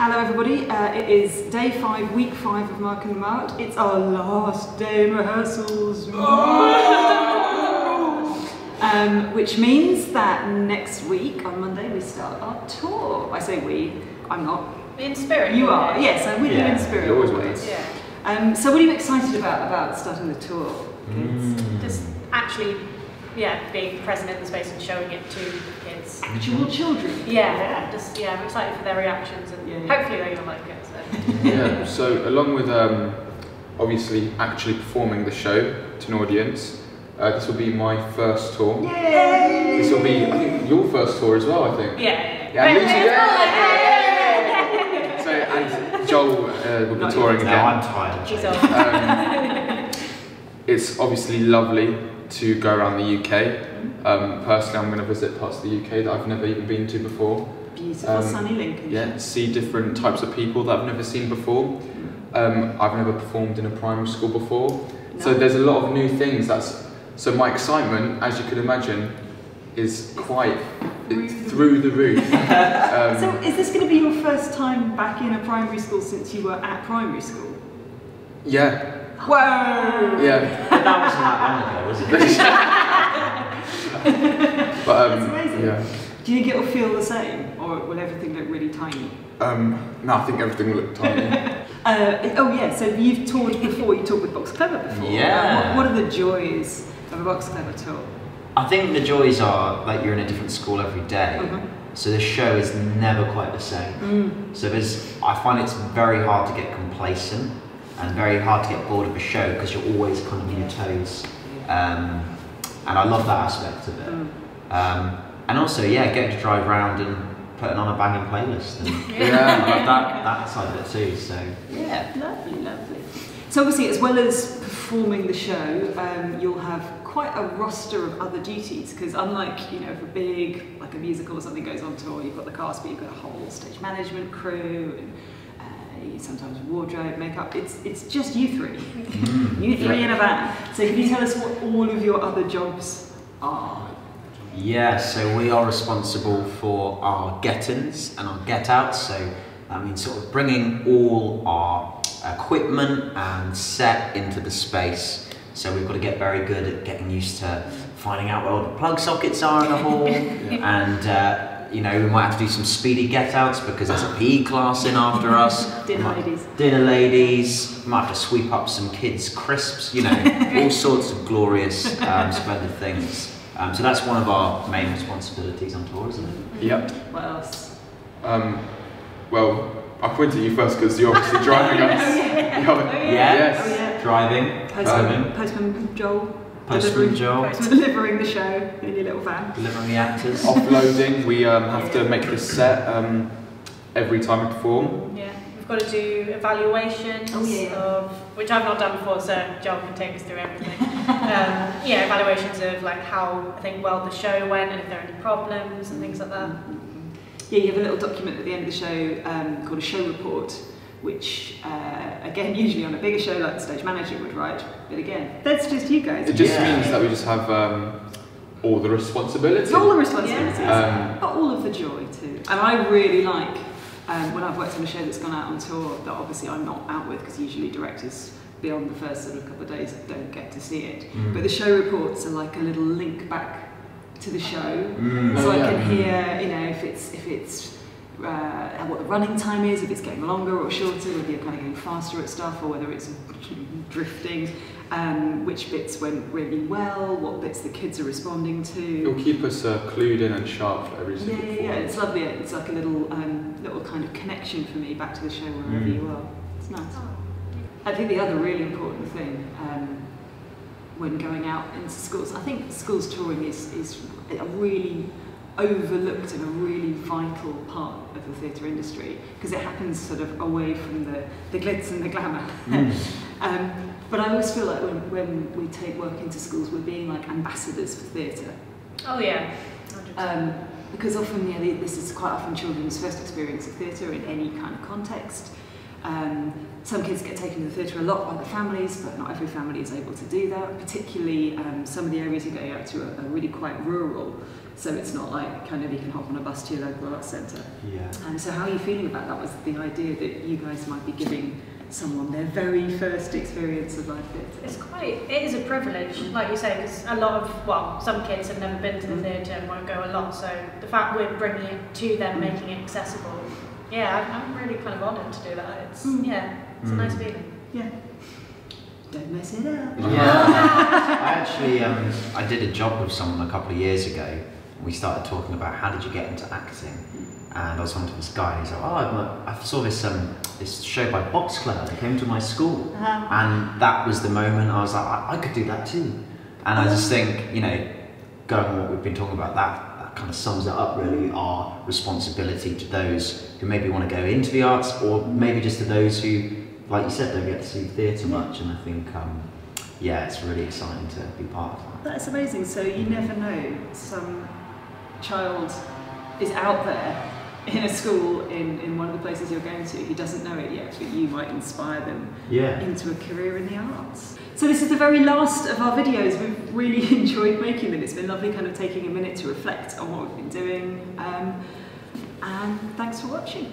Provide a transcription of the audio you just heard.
Hello everybody, it is day 5, week 5 of Mark and Mart. It's our last day in rehearsals. Which means that next week, on Monday, we start our tour. I say we, I'm not. In spirit. You are, yes, I'm with you in spirit You're always always. Yeah. So what are you excited about starting the tour, kids? Just actually, being present in the space and showing it to kids. Actual children? I'm excited for their reactions and hopefully they're going to like it. So. So along with obviously actually performing the show to an audience, this will be my first tour. Yay! This will be, I think, your first tour as well, I think. Yeah. So, and Joel will be touring again. I'm tired. She's off. It's obviously lovely to go around the UK. Personally, I'm going to visit parts of the UK that I've never even been to before. Beautiful sunny Lincolnshire. Yeah, see different types of people that I've never seen before. I've never performed in a primary school before. No. So there's a lot of new things. So my excitement, as you can imagine, is quite through the roof. So is this going to be your first time back in a primary school since you were at primary school? Yeah. Whoa! Yeah. But that wasn't that long ago, was it? But, that's amazing. Yeah. Do you think it will feel the same, or will everything look really tiny? No, I think everything will look tiny. So you've toured before, you toured with Box Clever before. Yeah. What are the joys of a Box Clever tour? I think the joys are like you're in a different school every day. So the show is never quite the same. So I find it's very hard to get complacent and very hard to get bored of a show because you're always kind of on your toes. And I love that aspect of it. And also, getting to drive around and putting on a banging playlist. And I love that side of it too. So Lovely. So obviously, as well as performing the show, you'll have quite a roster of other duties, because unlike, if a musical or something goes on tour, you've got the cast, but you've got a whole stage management crew, and sometimes wardrobe, makeup. It's just you three. You three in a band. So can you tell us what all of your other jobs are? Yeah, so we are responsible for our get-ins and our get-outs. So that means sort of bringing all our equipment and set into the space. So we've got to get very good at getting used to finding out where all the plug sockets are in the hall, and we might have to do some speedy get-outs because there's a PE class in after us. Dinner ladies. We might have to sweep up some kids' crisps. All sorts of glorious, splendid things. So that's one of our main responsibilities on tour, isn't it? Yep. What else? Well, I point at you first because you're obviously driving us. Yes. Driving. Postman Joel. Postman Joel. Delivering the show in your little van. Delivering the actors. Offloading. We have to make this set every time we perform. Yeah. We've got to do evaluations of, which I've not done before, so Joel can take us through everything. Evaluations of like how well the show went and if there are any problems and things like that. Yeah, you have a little document at the end of the show called a show report, which again, usually on a bigger show like the stage manager would write, but again, that's just you guys. It just means that we just have all the responsibility. All the responsibilities, but all of the joy too. And I really like when I've worked on a show that's gone out on tour that obviously I'm not out with, because usually directors beyond the first sort of couple of days don't get to see it. But the show reports are like a little link back to the show, so I can hear, if it's what the running time is, if it's getting longer or shorter, whether you're kind of getting faster at stuff or whether it's drifting, which bits went really well, what bits the kids are responding to. It'll keep us clued in and sharp for every single performance. Yeah, it's lovely. It's like a little kind of connection for me back to the show wherever you are. It's nice. I think the other really important thing when going out into schools, I think schools touring is a really overlooked and a really vital part of the theatre industry, because it happens sort of away from the glitz and the glamour. But I always feel like when we take work into schools, we're being like ambassadors for theatre. Oh yeah, 100%. Because often, this is quite often children's first experience of theatre in any kind of context. Some kids get taken to the theatre a lot by their families, but not every family is able to do that. Particularly some of the areas you're going out to are really quite rural, so it's not like kind of you can hop on a bus to your local arts centre. Yeah. And so how are you feeling about that? Was the idea that you guys might be giving someone their very first experience of live theatre? It is a privilege, like you say, because a lot of, well, some kids have never been to the theatre and won't go a lot, so the fact we're bringing it to them, making it accessible, yeah, I'm really kind of honoured to do that. It's, yeah, it's a nice feeling. Yeah. Don't mess it up. Yeah. I actually, I did a job with someone a couple of years ago, and we started talking about how did you get into acting. And I was talking to this guy, and he's like, oh, I saw this show by Box Club that came to my school. And that was the moment I was like, I could do that too. And I just think, you know, going on what we've been talking about, that kind of sums it up really, our responsibility to those who maybe want to go into the arts, or maybe just to those who, like you said, don't get to see theatre much. And I think, yeah, it's really exciting to be part of that. That's amazing. So you never know, some child is out there in a school in one of the places you're going to who doesn't know it yet, but you might inspire them into a career in the arts. So this is the very last of our videos. We've really enjoyed making them. It's been lovely kind of taking a minute to reflect on what we've been doing, and thanks for watching.